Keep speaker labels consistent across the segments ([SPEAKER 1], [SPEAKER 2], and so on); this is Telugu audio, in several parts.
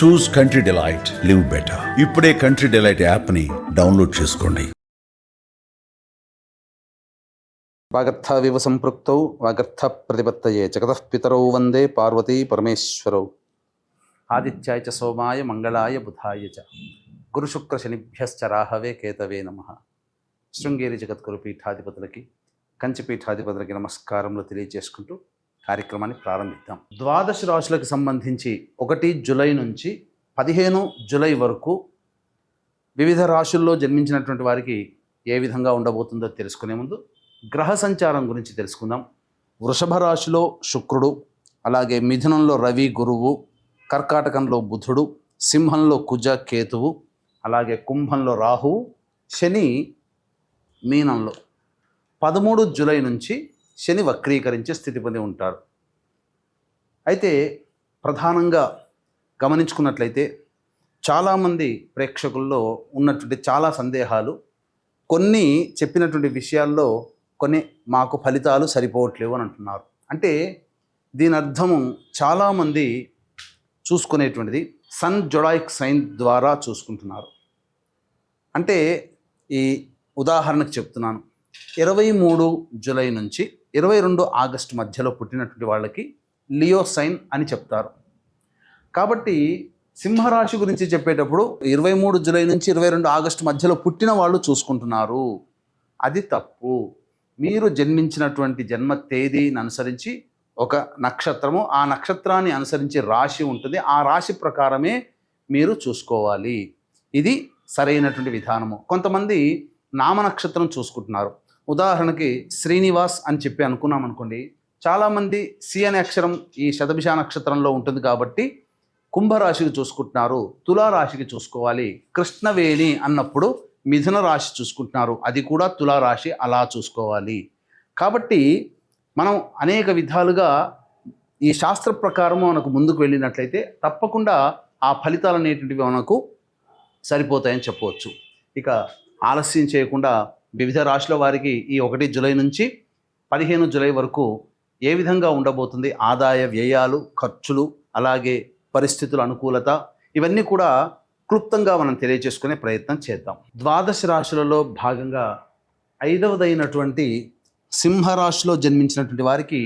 [SPEAKER 1] చూస్ కంట్రీ డిలైట్, లివ్ బెటర్. ఇప్పుడే కంట్రీ డిలైట్ యాప్ని డౌన్లోడ్ చేసుకోండి.
[SPEAKER 2] వాగర్థవివ సంపృక్తౌ వాగర్థ ప్రతిపత్తయే జగతః పితరౌ వందే పార్వతీ పరమేశ్వరౌ. ఆదిత్యాయ చ సోమాయ మంగళాయ బుధాయ చ గురుశుక్ర శనిభ్యశ్చ రాహవే కేతవే నమః. శృంగేరి జగద్గురు పీఠాధిపతులకి, కంచి పీఠాధిపతులకి నమస్కారములు తెలియజేసుకుంటూ కార్యక్రమాన్ని ప్రారంభిద్దాం. ద్వాదశ రాశులకు సంబంధించి 1 జూలై నుంచి 15 జూలై వరకు వివిధ రాశుల్లో జన్మించినటువంటి వారికి ఏ విధంగా ఉండబోతుందో తెలుసుకునే ముందు గ్రహ సంచారం గురించి తెలుసుకుందాం. వృషభ రాశిలో శుక్రుడు, అలాగే మిథునంలో రవి గురువు, కర్కాటకంలో బుధుడు, సింహంలో కుజ కేతువు, అలాగే కుంభంలో రాహువు, శని మీనంలో 13 జూలై నుంచి శని వక్రీకరించే స్థితి పొంది ఉంటారు. అయితే ప్రధానంగా గమనించుకున్నట్లయితే చాలామంది ప్రేక్షకుల్లో ఉన్నటువంటి చాలా సందేహాలు, కొన్ని చెప్పినటువంటి విషయాల్లో కొన్ని మాకు ఫలితాలు సరిపోవట్లేవు అని అంటున్నారు. అంటే దీని అర్థము చాలామంది చూసుకునేటువంటిది సన్ జొడాయిక్ సైన్ ద్వారా చూసుకుంటున్నారు. అంటే ఈ ఉదాహరణకు చెప్తున్నాను, 23 జూలై నుంచి 22 ఆగస్టు మధ్యలో పుట్టినటువంటి వాళ్ళకి లియో సైన్ అని చెప్తారు. కాబట్టి సింహరాశి గురించి చెప్పేటప్పుడు 23 జూలై నుంచి 22 ఆగస్టు మధ్యలో పుట్టిన వాళ్ళు చూసుకుంటున్నారు. అది తప్పు. మీరు జన్మించినటువంటి జన్మ తేదీని అనుసరించి ఒక నక్షత్రము, ఆ నక్షత్రాన్ని అనుసరించి రాశి ఉంటుంది, ఆ రాశి ప్రకారమే మీరు చూసుకోవాలి. ఇది సరైనటువంటి విధానము. కొంతమంది నామ నక్షత్రం చూసుకుంటున్నారు. ఉదాహరణకి శ్రీనివాస్ అని చెప్పి అనుకున్నాం అనుకోండి, చాలామంది సి అనే అక్షరం ఈ శతభిష నక్షత్రంలో ఉంటుంది కాబట్టి కుంభరాశికి చూసుకుంటున్నారు, తులారాశికి చూసుకోవాలి. కృష్ణవేణి అన్నప్పుడు మిథున రాశి చూసుకుంటున్నారు, అది కూడా తులారాశి, అలా చూసుకోవాలి. కాబట్టి మనం అనేక విధాలుగా ఈ శాస్త్ర ప్రకారం మనకు ముందుకు వెళ్ళినట్లయితే తప్పకుండా ఆ ఫలితాలు అనేటువంటివి మనకు సరిపోతాయని చెప్పవచ్చు. ఇక ఆలస్యం చేయకుండా వివిధ రాశుల వారికి ఈ 1 జూలై నుంచి 15 జూలై వరకు ఏ విధంగా ఉండబోతుంది, ఆదాయ వ్యయాలు, ఖర్చులు, అలాగే పరిస్థితుల అనుకూలత, ఇవన్నీ కూడా క్లుప్తంగా మనం తెలియజేసుకునే ప్రయత్నం చేద్దాం. ద్వాదశ రాశులలో భాగంగా 5వదైనటువంటి సింహరాశిలో జన్మించినటువంటి వారికి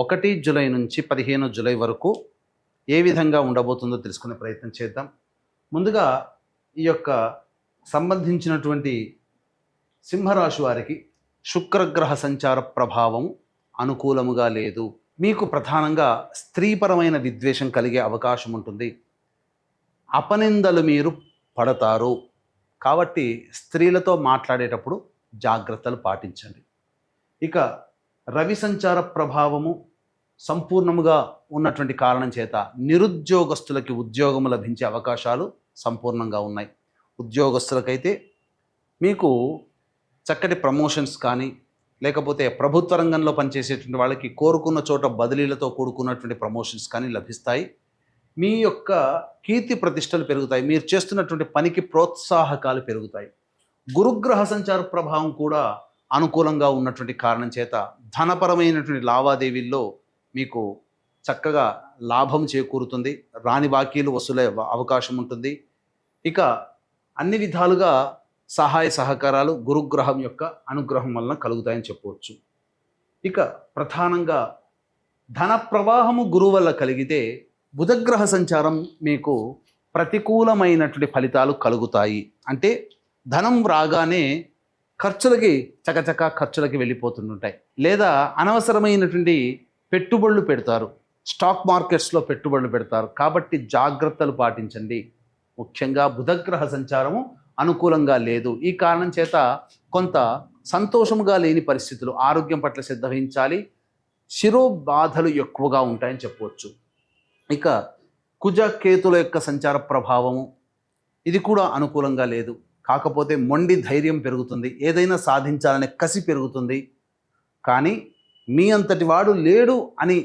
[SPEAKER 2] 1 జూలై నుంచి 15 జూలై వరకు ఏ విధంగా ఉండబోతుందో తెలుసుకునే ప్రయత్నం చేద్దాం. ముందుగా ఈ యొక్క సంబంధించినటువంటి సింహరాశి వారికి శుక్రగ్రహ సంచార ప్రభావం అనుకూలముగా లేదు. మీకు ప్రధానంగా స్త్రీపరమైన విద్వేషం కలిగే అవకాశం ఉంటుంది. అపనిందలు మీరు పడతారు. కాబట్టి స్త్రీలతో మాట్లాడేటప్పుడు జాగ్రత్తలు పాటించండి. ఇక రవి సంచార ప్రభావము సంపూర్ణముగా ఉన్నటువంటి కారణం చేత నిరుద్యోగస్తులకి ఉద్యోగం లభించే అవకాశాలు సంపూర్ణంగా ఉన్నాయి. ఉద్యోగస్తులకైతే మీకు చక్కటి ప్రమోషన్స్ కానీ, లేకపోతే ప్రభుత్వ రంగంలో పనిచేసేటువంటి వాళ్ళకి కోరుకున్న చోట బదిలీలతో కూడుకున్నటువంటి ప్రమోషన్స్ కానీ లభిస్తాయి. మీ యొక్క కీర్తి ప్రతిష్టలు పెరుగుతాయి. మీరు చేస్తున్నటువంటి పనికి ప్రోత్సాహకాలు పెరుగుతాయి. గురుగ్రహ సంచార ప్రభావం కూడా అనుకూలంగా ఉన్నటువంటి కారణం చేత ధనపరమైనటువంటి లావాదేవీల్లో మీకు చక్కగా లాభం చేకూరుతుంది. రాని బాకీలు వసూలే అవకాశం ఉంటుంది. ఇక అన్ని విధాలుగా సహాయ సహకారాలు గురుగ్రహం యొక్క అనుగ్రహం వలన కలుగుతాయని చెప్పవచ్చు. ఇక ప్రధానంగా ధన ప్రవాహము గురువు వల్ల కలిగితే బుధగ్రహ సంచారం మీకు ప్రతికూలమైనటువంటి ఫలితాలు కలుగుతాయి. అంటే ధనం రాగానే ఖర్చులకి వెళ్ళిపోతుంటాయి, లేదా అనవసరమైనటువంటి పెట్టుబడులు పెడతారు, స్టాక్ మార్కెట్స్లో పెట్టుబడులు పెడతారు. కాబట్టి జాగ్రత్తలు పాటించండి. ముఖ్యంగా బుధగ్రహ సంచారము అనుకూలంగా లేదు. ఈ కారణం చేత కొంత సంతోషముగా లేని పరిస్థితులు, ఆరోగ్యం పట్ల శ్రద్ధ వహించాలి. శిరోబాధలు ఎక్కువగా ఉంటాయని చెప్పవచ్చు. ఇక కుజ కేతుల యొక్క సంచార ప్రభావము ఇది కూడా అనుకూలంగా లేదు. కాకపోతే మొండి ధైర్యం పెరుగుతుంది, ఏదైనా సాధించాలనే కసి పెరుగుతుంది. కానీ మీ అంతటి వాడు లేడు అని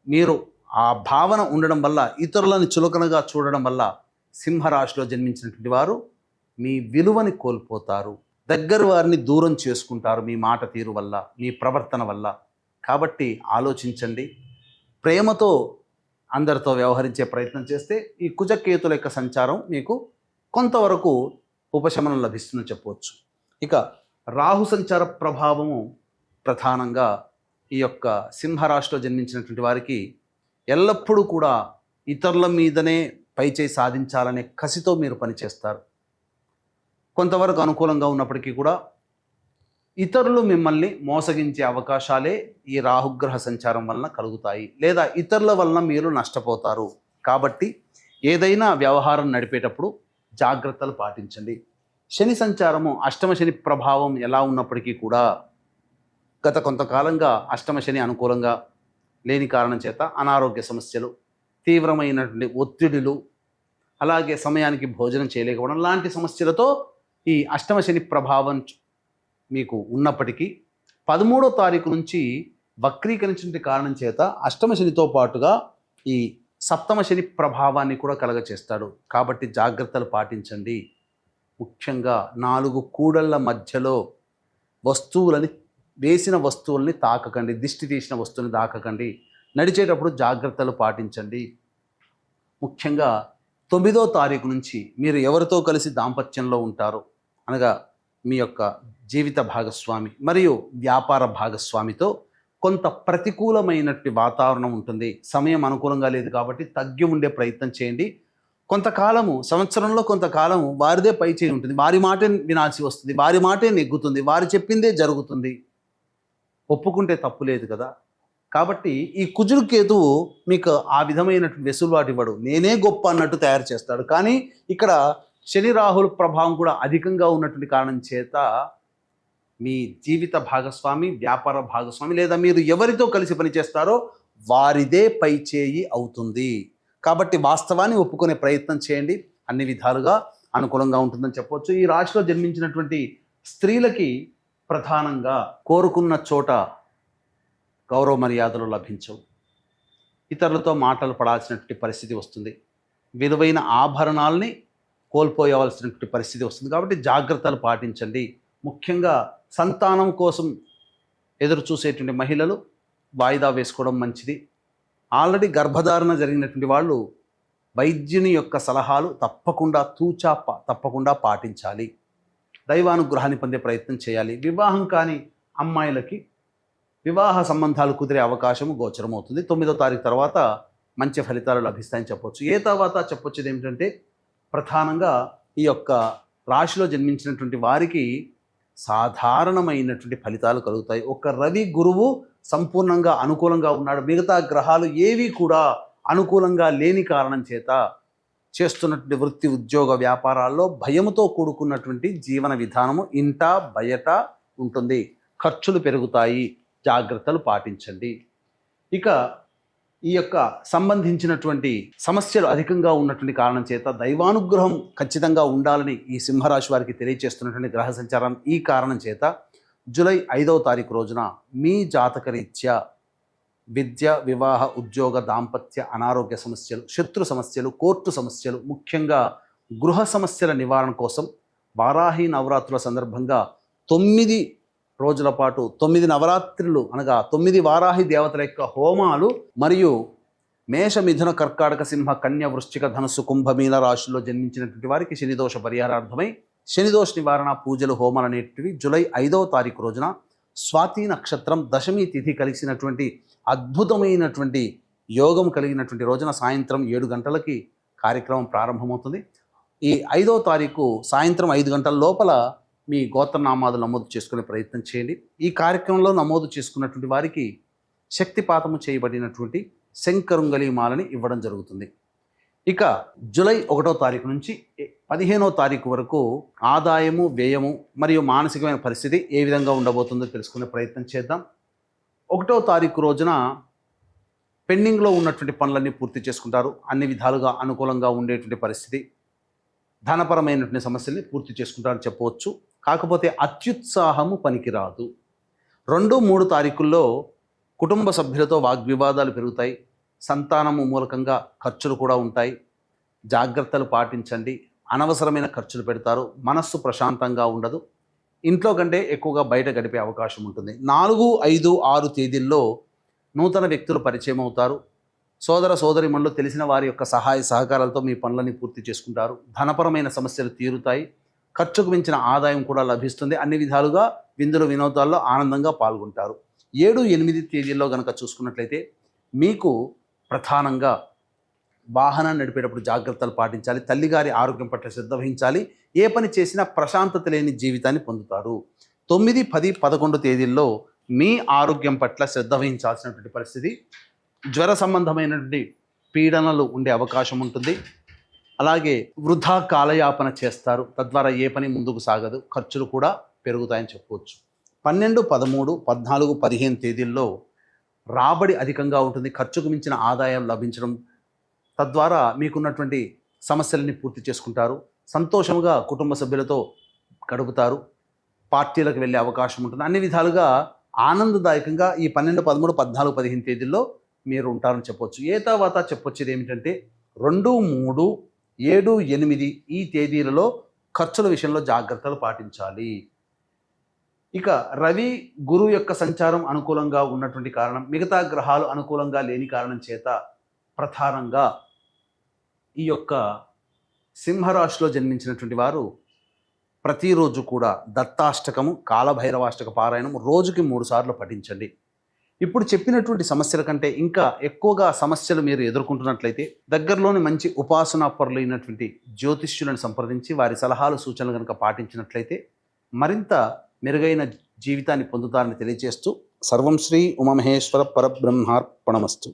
[SPEAKER 2] మీరు ఆ భావన ఉండడం వల్ల, ఇతరులను చులకనగా చూడడం వల్ల సింహరాశిలో జన్మించినటువంటి వారు మీ విలువని కోల్పోతారు. దగ్గర వారిని దూరం చేసుకుంటారు మీ మాట తీరు వల్ల, మీ ప్రవర్తన వల్ల. కాబట్టి ఆలోచించండి. ప్రేమతో అందరితో వ్యవహరించే ప్రయత్నం చేస్తే ఈ కుజకేతుల యొక్క సంచారం మీకు కొంతవరకు ఉపశమనం లభిస్తుందని చెప్పవచ్చు. ఇక రాహు సంచార ప్రభావము ప్రధానంగా ఈ యొక్క సింహరాశిలో జన్మించినటువంటి వారికి ఎల్లప్పుడూ కూడా ఇతరుల మీదనే పైచేయి సాధించాలనే కసితో మీరు పనిచేస్తారు. కొంతవరకు అనుకూలంగా ఉన్నప్పటికీ కూడా ఇతరులు మిమ్మల్ని మోసగించే అవకాశాలే ఈ రాహుగ్రహ సంచారం వలన కలుగుతాయి, లేదా ఇతరుల వలన మీరు నష్టపోతారు. కాబట్టి ఏదైనా వ్యవహారం నడిపేటప్పుడు జాగ్రత్తలు పాటించండి. శని సంచారము అష్టమ శని ప్రభావం ఎలా ఉన్నప్పటికీ కూడా గత కొంతకాలంగా అష్టమ శని అనుకూలంగా లేని కారణం చేత అనారోగ్య సమస్యలు, తీవ్రమైనటువంటి ఒత్తిడులు, అలాగే సమయానికి భోజనం చేయలేకపోవడం లాంటి సమస్యలతో ఈ అష్టమ శని ప్రభావం మీకు ఉన్నప్పటికీ 13వ తారీఖు నుంచి వక్రీకరించిన కారణం చేత అష్టమ శనితో పాటుగా ఈ సప్తమ శని ప్రభావాన్ని కూడా కలగచేస్తాడు. కాబట్టి జాగ్రత్తలు పాటించండి. ముఖ్యంగా 4 కూడళ్ల మధ్యలో వేసిన వస్తువుల్ని తాకకండి, దిష్టి తీసిన వస్తువుని తాకకండి. నడిచేటప్పుడు జాగ్రత్తలు పాటించండి. ముఖ్యంగా 9వ తారీఖు నుంచి మీరు ఎవరితో కలిసి దాంపత్యంలో ఉంటారో, అనగా మీ యొక్క జీవిత భాగస్వామి మరియు వ్యాపార భాగస్వామితో కొంత ప్రతికూలమైనటువంటి వాతావరణం ఉంటుంది. సమయం అనుకూలంగా లేదు కాబట్టి తగ్గి ఉండే ప్రయత్నం చేయండి. కొంతకాలము, సంవత్సరంలో కొంతకాలము వారిదే పై చేయి ఉంటుంది, వారి మాటే వినాల్సి వస్తుంది, వారి మాటే నెగ్గుతుంది, వారు చెప్పిందే జరుగుతుంది. ఒప్పుకుంటే తప్పు లేదు కదా. కాబట్టి ఈ కుజుడు కేతువు మీకు ఆ విధమైనటువంటి వెసులుబాటు ఇవ్వడు, నేనే గొప్ప అన్నట్టు తయారు చేస్తాడు. కానీ ఇక్కడ శని రాహుల ప్రభావం కూడా అధికంగా ఉన్నటువంటి కారణం చేత మీ జీవిత భాగస్వామి, వ్యాపార భాగస్వామి, లేదా మీరు ఎవరితో కలిసి పనిచేస్తారో వారిదే పై చేయి అవుతుంది. కాబట్టి వాస్తవాన్ని ఒప్పుకునే ప్రయత్నం చేయండి. అన్ని విధాలుగా అనుకూలంగా ఉంటుందని చెప్పవచ్చు. ఈ రాశిలో జన్మించినటువంటి స్త్రీలకి ప్రధానంగా కోరుకున్న చోట గౌరవ మర్యాదలు లభించవు, ఇతరులతో మాటలు పడాల్సినటువంటి పరిస్థితి వస్తుంది, విలువైన ఆభరణాలని కోల్పోయవలసినటువంటి పరిస్థితి వస్తుంది. కాబట్టి జాగ్రత్తలు పాటించండి. ముఖ్యంగా సంతానం కోసం ఎదురు చూసేటువంటి మహిళలు వాయిదా వేసుకోవడం మంచిది. ఆల్రెడీ గర్భధారణ జరిగినటువంటి వాళ్ళు వైద్యుని యొక్క సలహాలు తప్పకుండా పాటించాలి. దైవానుగ్రహాన్ని పొందే ప్రయత్నం చేయాలి. వివాహం కాని అమ్మాయిలకి వివాహ సంబంధాలు కుదిరే అవకాశము గోచరమవుతుంది. 9వ తారీఖు తర్వాత మంచి ఫలితాలు లభిస్తాయని చెప్పొచ్చు. తర్వాత చెప్పొచ్చేది ఏమిటంటే, ప్రధానంగా ఈ యొక్క రాశిలో జన్మించినటువంటి వారికి సాధారణమైనటువంటి ఫలితాలు కలుగుతాయి. ఒక రవి గురువు సంపూర్ణంగా అనుకూలంగా ఉన్నాడు. మిగతా గ్రహాలు ఏవి కూడా అనుకూలంగా లేని కారణం చేత చేస్తున్నటువంటి వృత్తి, ఉద్యోగ, వ్యాపారాల్లో భయముతో కూడుకున్నటువంటి జీవన విధానము ఇంట బయట ఉంటుంది. ఖర్చులు పెరుగుతాయి. జాగ్రత్తలు పాటించండి. ఇక ఈ యొక్క సంబంధించినటువంటి సమస్యలు అధికంగా ఉన్నటువంటి కారణం చేత దైవానుగ్రహం ఖచ్చితంగా ఉండాలని ఈ సింహరాశి వారికి తెలియజేస్తున్నటువంటి గ్రహ సంచారం ఈ కారణం చేత జూలై 5వ తారీఖు రోజున మీ జాతకరీత్యా విద్య, వివాహ, ఉద్యోగ, దాంపత్య, అనారోగ్య సమస్యలు, శత్రు సమస్యలు, కోర్టు సమస్యలు, ముఖ్యంగా గృహ సమస్యల నివారణ కోసం వారాహి నవరాత్రుల సందర్భంగా 9 రోజుల పాటు 9 నవరాత్రులు అనగా 9 వారాహి దేవతల యొక్క హోమాలు మరియు మేష, మిథున, కర్కాటక, సింహ, కన్య, వృశ్చిక, ధనుస్సు, కుంభమీన రాశుల్లో జన్మించినటువంటి వారికి శనిదోష పరిహారార్థమై శనిదోష నివారణ పూజలు, హోమాలు అనేటివి జూలై 5వ తారీఖు రోజున స్వాతి నక్షత్రం దశమి తిథి కలిసినటువంటి అద్భుతమైనటువంటి యోగం కలిగినటువంటి రోజున సాయంత్రం 7 గంటలకి కార్యక్రమం ప్రారంభమవుతుంది. ఈ 5వ తారీఖు సాయంత్రం 5 గంటల లోపల మీ గోత్రనామాలు నమోదు చేసుకునే ప్రయత్నం చేయండి. ఈ కార్యక్రమంలో నమోదు చేసుకున్నటువంటి వారికి శక్తిపాతము చేయబడినటువంటి శంకరుంగలి మాలని ఇవ్వడం జరుగుతుంది. ఇక జూలై 1వ తారీఖు నుంచి 15వ తారీఖు వరకు ఆదాయము, వ్యయము మరియు మానసికమైన పరిస్థితి ఏ విధంగా ఉండబోతుందో తెలుసుకునే ప్రయత్నం చేద్దాం. 1వ తారీఖు రోజున పెండింగ్లో ఉన్నటువంటి పనులన్నీ పూర్తి చేసుకుంటారు. అన్ని విధాలుగా అనుకూలంగా ఉండేటువంటి పరిస్థితి, ధనపరమైనటువంటి సమస్యల్ని పూర్తి చేసుకుంటారని చెప్పవచ్చు. కాకపోతే అత్యుత్సాహము పనికిరాదు. 2, 3 తారీఖుల్లో కుటుంబ సభ్యులతో వాగ్వివాదాలు పెరుగుతాయి. సంతానము మూలకంగా ఖర్చులు కూడా ఉంటాయి. జాగ్రత్తలు పాటించండి. అనవసరమైన ఖర్చులు పెడతారు. మనస్సు ప్రశాంతంగా ఉండదు. ఇంట్లో కంటే ఎక్కువగా బయట గడిపే అవకాశం ఉంటుంది. 4, 5, 6 తేదీల్లో నూతన వ్యక్తులు పరిచయం అవుతారు. సోదర సోదరిమణులు తెలిసిన వారి యొక్క సహాయ సహకారాలతో మీ పనులని పూర్తి చేసుకుంటారు. ధనపరమైన సమస్యలు తీరుతాయి. ఖర్చుకు మించిన ఆదాయం కూడా లభిస్తుంది. అన్ని విధాలుగా విందులు వినోదాల్లో ఆనందంగా పాల్గొంటారు. 7, 8 తేదీల్లో కనుక చూసుకున్నట్లయితే మీకు ప్రధానంగా వాహనాన్ని నడిపేటప్పుడు జాగ్రత్తలు పాటించాలి. తల్లిగారి ఆరోగ్యం పట్ల శ్రద్ధ వహించాలి. ఏ పని చేసినా ప్రశాంతత లేని జీవితాన్ని పొందుతారు. 9, 10, 11 తేదీల్లో మీ ఆరోగ్యం పట్ల శ్రద్ధ వహించాల్సినటువంటి పరిస్థితి. జ్వర సంబంధమైనటువంటి పీడనలు ఉండే అవకాశం ఉంటుంది. అలాగే వృధా కాలయాపన చేస్తారు. తద్వారా ఏ పని ముందుకు సాగదు. ఖర్చులు కూడా పెరుగుతాయని చెప్పవచ్చు. 12, 13, 14, 15 తేదీల్లో రాబడి అధికంగా ఉంటుంది. ఖర్చుకు మించిన ఆదాయం లభించడం, తద్వారా మీకున్నటువంటి సమస్యలని పూర్తి చేసుకుంటారు. సంతోషంగా కుటుంబ సభ్యులతో గడుపుతారు. పార్టీలకు వెళ్ళే అవకాశం ఉంటుంది. అన్ని విధాలుగా ఆనందదాయకంగా ఈ 12, 13, 14, 15 తేదీల్లో మీరు ఉంటారని చెప్పొచ్చు. ఏ తర్వాత చెప్పొచ్చేది ఏమిటంటే 2, 3, 7, 8 ఈ తేదీలలో ఖర్చుల విషయంలో జాగ్రత్తలు పాటించాలి. ఇక రవి గురువు యొక్క సంచారం అనుకూలంగా ఉన్నటువంటి కారణం, మిగతా గ్రహాలు అనుకూలంగా లేని కారణం చేత ప్రధానంగా ఈ యొక్క సింహరాశిలో జన్మించినటువంటి వారు ప్రతిరోజు కూడా దత్తాష్టకము, కాలభైరవాష్టక పారాయణం రోజుకి 3 సార్లు పఠించండి. ఇప్పుడు చెప్పినటువంటి సమస్యల కంటే ఇంకా ఎక్కువగా సమస్యలు మీరు ఎదుర్కొంటున్నట్లయితే దగ్గరలోని మంచి ఉపాసనా పరులైనటువంటి జ్యోతిష్యులను సంప్రదించి వారి సలహాలు సూచనలు కనుక పాటించినట్లయితే మరింత మెరుగైన జీవితాన్ని పొందుతారని తెలియజేస్తూ సర్వం శ్రీ ఉమామహేశ్వర పరబ్రహ్మార్పణమస్తు.